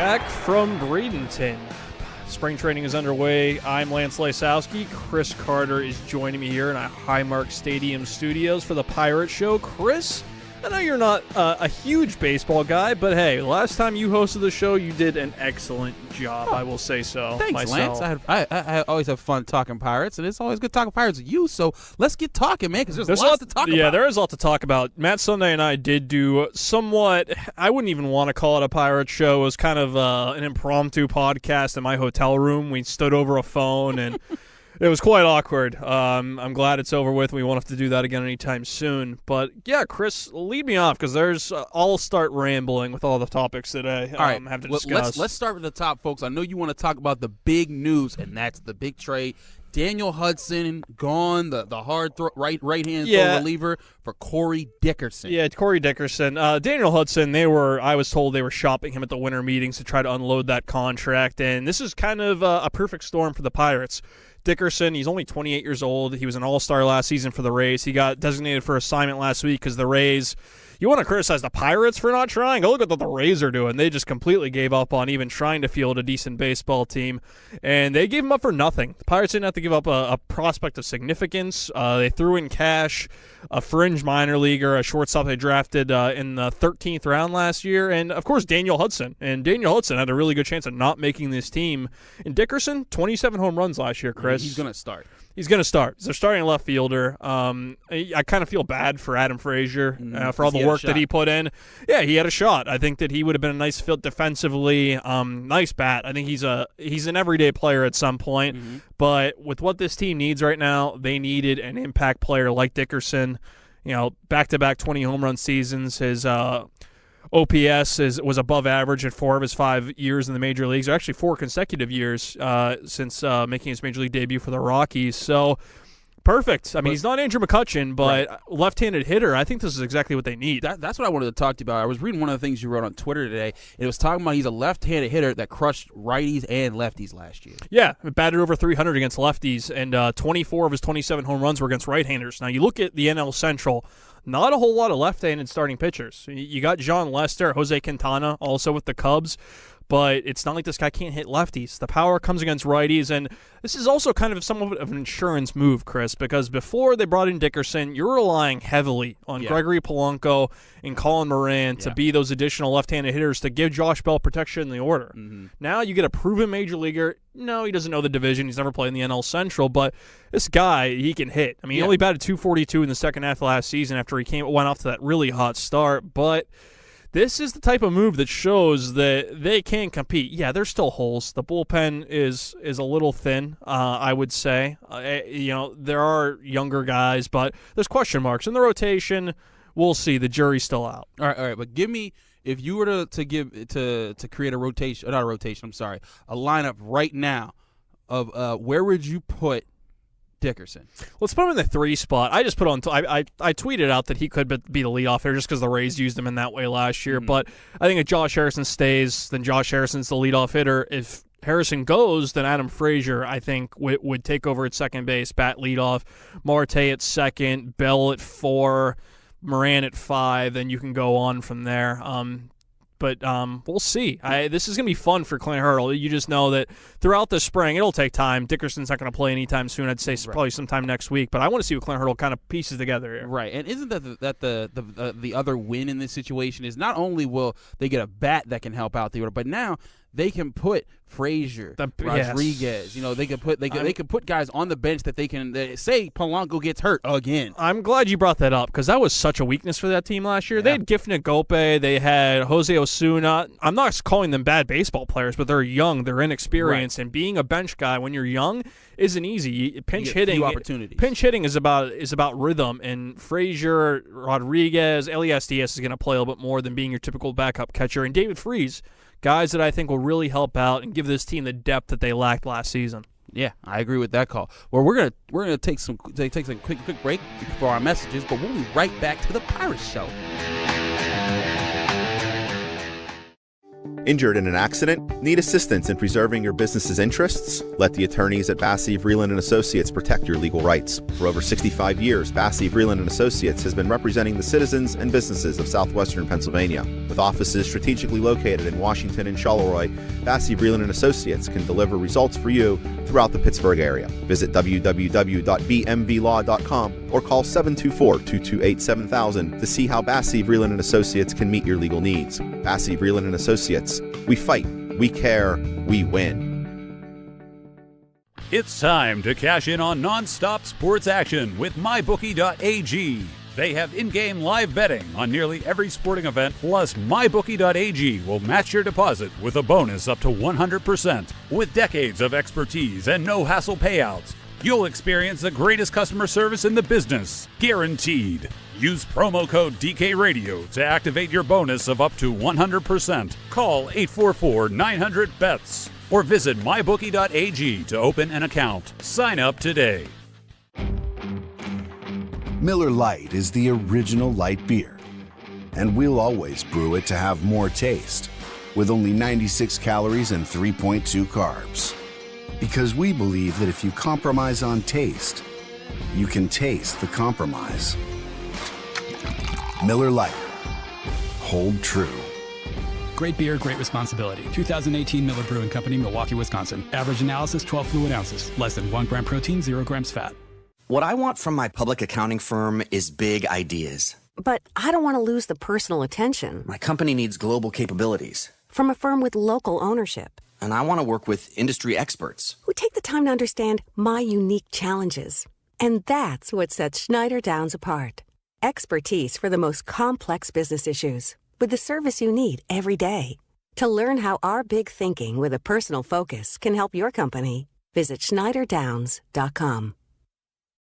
Back from Bradenton. Spring training is underway. I'm Lance Lysowski. Chris Carter is joining me here in our Highmark Stadium studios for the Pirate Show. Chris, I know you're not a huge baseball guy, but hey, last time you hosted the show, you did an excellent job. I will say so. Thanks, myself. Lance. I always have fun talking Pirates, and it's always good talking Pirates with you. So let's get talking, man, because there's lots to talk about. Yeah, there is a lot to talk about. Matt Sunday and I did do somewhat, I wouldn't even want to call it a Pirate Show. It was kind of an impromptu podcast in my hotel room. We stood over a phone, and it was quite awkward. I'm glad it's over with. We won't have to do that again anytime soon. But, yeah, Chris, lead me off because I'll start rambling with all the topics that I have to discuss. Let's start with the top, folks. I know you want to talk about the big news, and that's the big trade. Daniel Hudson gone, the hard right-hand throw reliever for Corey Dickerson. Yeah, Corey Dickerson. Daniel Hudson, I was told they were shopping him at the winter meetings to try to unload that contract, and this is kind of a perfect storm for the Pirates. Dickerson, he's only 28 years old. He was an all-star last season for the Rays. He got designated for assignment last week because the Rays, you want to criticize the Pirates for not trying? Go look at what the Rays are doing. They just completely gave up on even trying to field a decent baseball team, and they gave him up for nothing. The Pirates didn't have to give up a prospect of significance. They threw in cash, a fringe minor leaguer, a shortstop they drafted in the 13th round last year, and, of course, Daniel Hudson. And Daniel Hudson had a really good chance of not making this team. And Dickerson, 27 home runs last year, Chris. He's going to start. He's going to start. They're starting left fielder. I kind of feel bad for Adam Frazier for all the work that he put in. Yeah, he had a shot. I think that he would have been a nice fit defensively. Nice bat. I think he's an everyday player at some point. Mm-hmm. But with what this team needs right now, they needed an impact player like Dickerson. You know, back-to-back 20 home run seasons. His OPS was above average in 4 of his 5 years in the major leagues, or actually 4 consecutive years since making his major league debut for the Rockies. So, perfect. I mean, he's not Andrew McCutchen, but left-handed hitter, I think this is exactly what they need. That's what I wanted to talk to you about. I was reading one of the things you wrote on Twitter today. It was talking about he's a left-handed hitter that crushed righties and lefties last year. Yeah, batted over 300 against lefties, and 24 of his 27 home runs were against right-handers. Now, you look at the NL Central, not a whole lot of left-handed starting pitchers. You got John Lester, Jose Quintana, also with the Cubs, but it's not like this guy can't hit lefties. The power comes against righties, and this is also kind of somewhat of an insurance move, Chris, because before they brought in Dickerson, you're relying heavily on Gregory Polanco and Colin Moran to be those additional left-handed hitters to give Josh Bell protection in the order. Mm-hmm. Now you get a proven major leaguer. No, he doesn't know the division. He's never played in the NL Central, but this guy, he can hit. I mean, he only batted .242 in the second half of last season after he went off to that really hot start, but this is the type of move that shows that they can compete. Yeah, there's still holes. The bullpen is a little thin, I would say. There are younger guys, but there's question marks. In the rotation, we'll see. The jury's still out. All right. But give me, if you were to create a rotation, not a rotation, I'm sorry, a lineup right now of where would you put Dickerson? Let's put him in the 3 spot. I just put on. I tweeted out that he could be the leadoff hitter just because the Rays used him in that way last year. Mm-hmm. But I think if Josh Harrison stays, then Josh Harrison's the leadoff hitter. If Harrison goes, then Adam Frazier, I think, would take over at second base, bat leadoff, Marte at second, Bell at 4, Moran at 5. Then you can go on from there. But we'll see. This is going to be fun for Clint Hurdle. You just know that throughout the spring, it'll take time. Dickerson's not going to play anytime soon. I'd say probably sometime next week. But I want to see what Clint Hurdle kind of pieces together here. Right. And isn't that the other win in this situation is not only will they get a bat that can help out the order, but now they can put Frazier, Rodriguez. You know, they can put guys on the bench that they can say Polanco gets hurt again. I'm glad you brought that up because that was such a weakness for that team last year. Yeah. They had Gifnet Gope, they had Jose Osuna. I'm not calling them bad baseball players, but they're young, they're inexperienced, and being a bench guy when you're young isn't easy. Pinch hitting is about rhythm, and Frazier, Rodriguez, Elias Diaz is going to play a little bit more than being your typical backup catcher, and David Freese. Guys that I think will really help out and give this team the depth that they lacked last season. Yeah, I agree with that call. Well, we're gonna take some quick break for our messages, but we'll be right back to the Pirates Show. Injured in an accident? Need assistance in preserving your business's interests? Let the attorneys at Bassey, Vreeland & Associates protect your legal rights. For over 65 years, Bassey, Vreeland & Associates has been representing the citizens and businesses of southwestern Pennsylvania. With offices strategically located in Washington and Charleroi, Bassey, Vreeland & Associates can deliver results for you throughout the Pittsburgh area. Visit www.bmvlaw.com or call 724-228-7000 to see how Bassey, Vreeland & Associates can meet your legal needs. Bassey, Vreeland & Associates. We fight, we care, we win. It's time to cash in on non-stop sports action with MyBookie.ag. They have in-game live betting on nearly every sporting event, plus MyBookie.ag will match your deposit with a bonus up to 100%. With decades of expertise and no-hassle payouts, you'll experience the greatest customer service in the business, guaranteed. Use promo code DKRadio to activate your bonus of up to 100%. Call 844-900-BETS or visit mybookie.ag to open an account. Sign up today. Miller Lite is the original light beer, and we'll always brew it to have more taste, with only 96 calories and 3.2 carbs. Because we believe that if you compromise on taste, you can taste the compromise. Miller Lite. Hold true. Great beer, great responsibility. 2018 Miller Brewing Company, Milwaukee, Wisconsin. Average analysis, 12 fluid ounces. Less than 1 gram protein, 0 grams fat. What I want from my public accounting firm is big ideas. But I don't want to lose the personal attention. My company needs global capabilities. From a firm with local ownership. And I want to work with industry experts. Who take the time to understand my unique challenges. And that's what sets Schneider Downs apart. Expertise for the most complex business issues. With the service you need every day. To learn how our big thinking with a personal focus can help your company, visit schneiderdowns.com.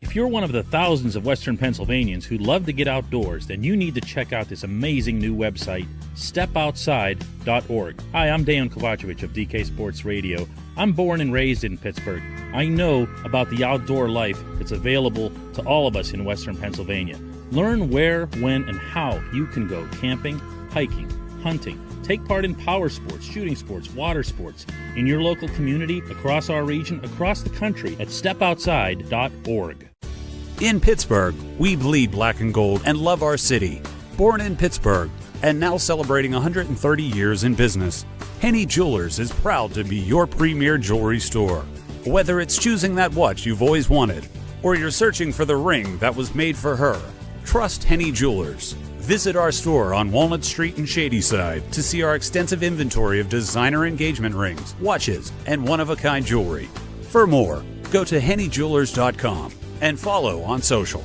If you're one of the thousands of Western Pennsylvanians who love to get outdoors, then you need to check out this amazing new website, stepoutside.org. Hi, I'm Dan Kovacevic of DK Sports Radio. I'm born and raised in Pittsburgh. I know about the outdoor life that's available to all of us in Western Pennsylvania. Learn where, when, and how you can go camping, hiking, hunting, take part in power sports, shooting sports, water sports in your local community, across our region, across the country at stepoutside.org. In Pittsburgh, we bleed black and gold and love our city. Born in Pittsburgh and now celebrating 130 years in business, Henny Jewelers is proud to be your premier jewelry store. Whether it's choosing that watch you've always wanted or you're searching for the ring that was made for her, trust Henny Jewelers. Visit our store on Walnut Street in Shadyside to see our extensive inventory of designer engagement rings, watches, and one-of-a-kind jewelry. For more, go to hennyjewelers.com and follow on social.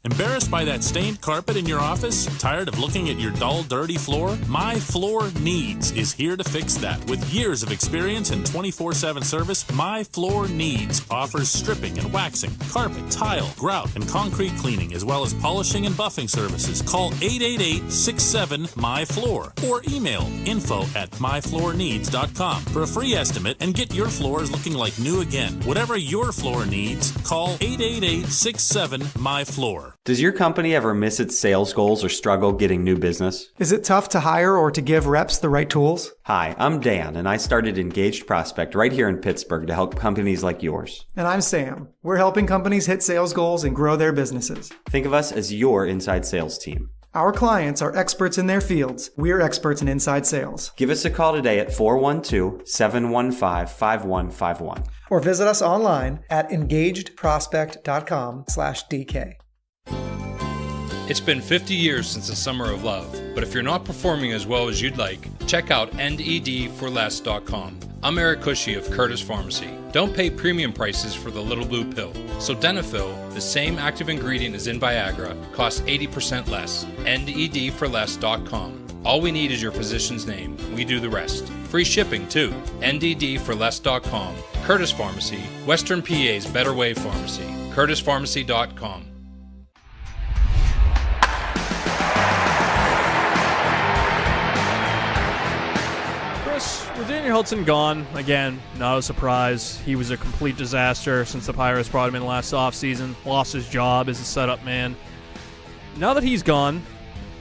Embarrassed by that stained carpet in your office? Tired of looking at your dull, dirty floor? My Floor Needs is here to fix that. With years of experience and 24/7 service, My Floor Needs offers stripping and waxing, carpet, tile, grout, and concrete cleaning, as well as polishing and buffing services. Call 888-67-MY-FLOOR or email info@myfloorneeds.com for a free estimate and get your floors looking like new again. Whatever your floor needs, call 888-67-MY-FLOOR. Does your company ever miss its sales goals or struggle getting new business? Is it tough to hire or to give reps the right tools? Hi, I'm Dan, and I started Engaged Prospect right here in Pittsburgh to help companies like yours. And I'm Sam. We're helping companies hit sales goals and grow their businesses. Think of us as your inside sales team. Our clients are experts in their fields. We're experts in inside sales. Give us a call today at 412-715-5151. Or visit us online at engagedprospect.com/DK. It's been 50 years since the Summer of Love, but if you're not performing as well as you'd like, check out NEDforless.com. I'm Eric Cushy of Curtis Pharmacy. Don't pay premium prices for the little blue pill. So Denafil, the same active ingredient as in Viagra, costs 80% less. NEDforless.com. All we need is your physician's name. We do the rest. Free shipping, too. NDDforless.com. Curtis Pharmacy, Western PA's Better Way Pharmacy. CurtisPharmacy.com. With Daniel Hudson gone, again, not a surprise. He was a complete disaster since the Pirates brought him in last offseason. Lost his job as a setup man. Now that he's gone,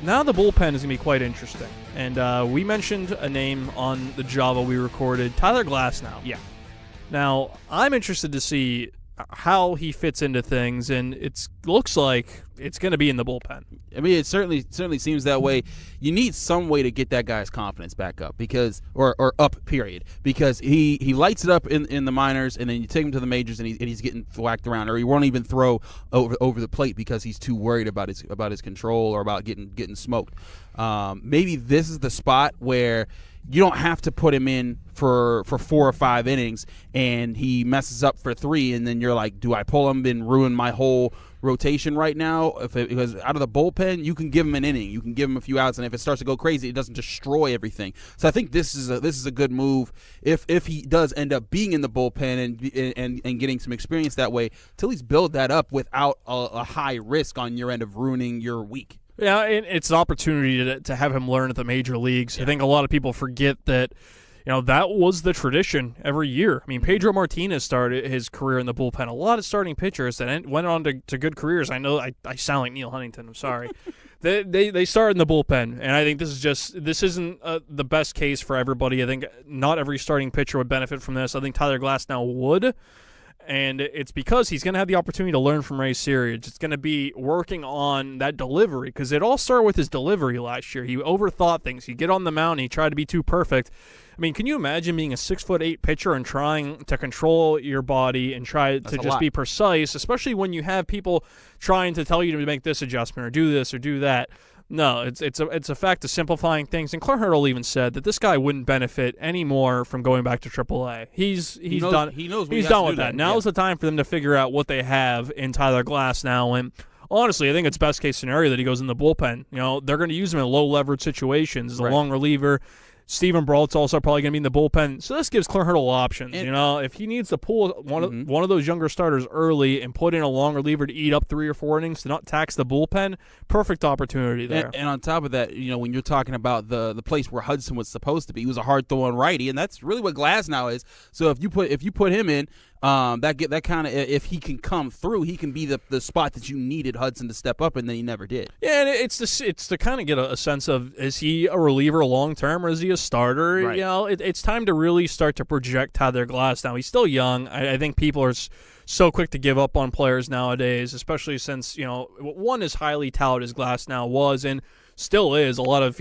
now the bullpen is going to be quite interesting. And we mentioned a name on the Java we recorded, Tyler Glasnow. Yeah. Now, I'm interested to see how he fits into things, and it looks like it's going to be in the bullpen. I mean, it certainly seems that way. You need some way to get that guy's confidence back up, or up, period, because he lights it up in the minors, and then you take him to the majors, and he's getting whacked around, or he won't even throw over the plate because he's too worried about his control or about getting smoked. Maybe this is the spot where you don't have to put him in for 4 or 5 innings and he messes up for 3, and then you're like, do I pull him and ruin my whole rotation right now? Because out of the bullpen, you can give him an inning, you can give him a few outs, and if it starts to go crazy, it doesn't destroy everything. So I think this is a good move if he does end up being in the bullpen and getting some experience that way, to at least build that up without a high risk on your end of ruining your week. Yeah, and it's an opportunity to have him learn at the major leagues. Yeah. I think a lot of people forget that, that was the tradition every year. I mean, Pedro Martinez started his career in the bullpen. A lot of starting pitchers that went on to good careers. I know I sound like Neil Huntington. I'm sorry. They started in the bullpen, and I think this isn't the best case for everybody. I think not every starting pitcher would benefit from this. I think Tyler Glasnow would. And it's because he's going to have the opportunity to learn from Ray Searage. It's going to be working on that delivery, because it all started with his delivery last year. He overthought things. He'd get on the mound and he tried to be too perfect. I mean, can you imagine being a 6'8" pitcher and trying to control your body and try to just be precise, especially when you have people trying to tell you to make this adjustment or do this or do that? No, it's a fact of simplifying things. And Clark Hurdle even said that this guy wouldn't benefit any more from going back to AAA. He's done with that. Now's the time for them to figure out what they have in Tyler Glasnow. And honestly, I think it's best case scenario that he goes in the bullpen. They're going to use him in low leverage situations as a long reliever. Steven Brault's also probably going to be in the bullpen. So this gives Clint Hurdle options. If he needs to pull one of those younger starters early and put in a long reliever to eat up 3 or 4 innings to not tax the bullpen, perfect opportunity there. And on top of that, when you're talking about the place where Hudson was supposed to be, he was a hard-throwing righty, and that's really what Glasnow is. So if you put him in, that kind of, if he can come through, he can be the spot that you needed Hudson to step up, and then he never did. Yeah, and it's to kind of get a sense of, is he a reliever long term or is he a starter? Right. It's time to really start to project Tyler Glasnow. He's still young. I think people are so quick to give up on players nowadays, especially since one as highly touted as Glasnow was and still is. A lot of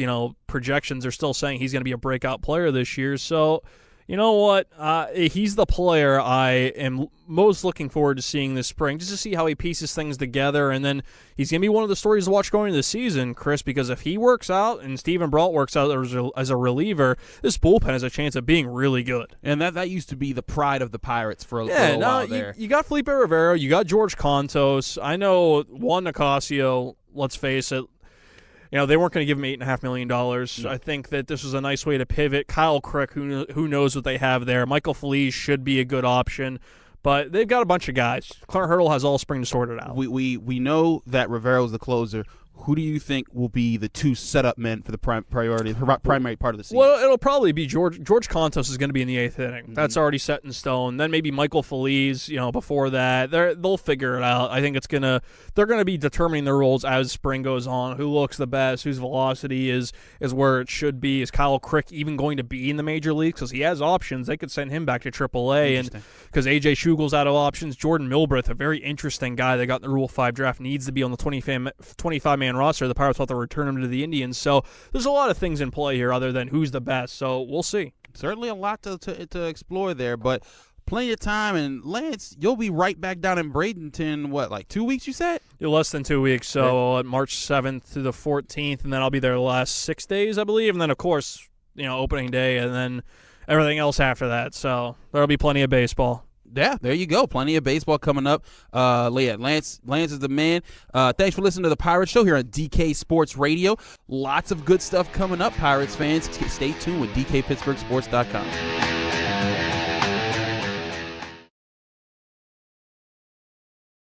projections are still saying he's going to be a breakout player this year. So. You know what? He's the player I am most looking forward to seeing this spring, just to see how he pieces things together. And then he's going to be one of the stories to watch going into the season, Chris, because if he works out and Steven Brault works out as a reliever, this bullpen has a chance of being really good. And that used to be the pride of the Pirates for a little while there. You got Felipe Rivera, you got George Contos. I know Juan Nicasio, let's face it, they weren't going to give him $8.5 million. No. I think that this was a nice way to pivot. Kyle Crick, who knows what they have there. Michael Feliz should be a good option. But they've got a bunch of guys. Clark Hurdle has all spring to sort it out. We know that Rivera was the closer. Who do you think will be the 2 setup men for the primary part of the season? Well, it'll probably be George Contos is going to be in the 8th inning. Mm-hmm. That's already set in stone. Then maybe Michael Feliz, before that. They'll figure it out. I think they're going to be determining their roles as spring goes on. Who looks the best, whose velocity is where it should be. Is Kyle Crick even going to be in the major leagues? Because he has options. They could send him back to AAA. And because A.J. Shugel's out of options, Jordan Milbreth, a very interesting guy they got in the Rule 5 draft, needs to be on the 25-man roster. The Pirates want to return him to the Indians. So there's a lot of things in play here other than who's the best. So we'll see. Certainly a lot to explore there, but plenty of time. And Lance, you'll be right back down in Bradenton, like 2 weeks you said? Less than 2 weeks. So March 7th through the 14th, and then I'll be there the last 6 days, I believe. And then, of course, opening day, and then everything else after that. So there'll be plenty of baseball. Yeah, there you go. Plenty of baseball coming up. Lance is the man. Thanks for listening to the Pirates Show here on DK Sports Radio. Lots of good stuff coming up, Pirates fans. Stay tuned with DKPittsburghSports.com.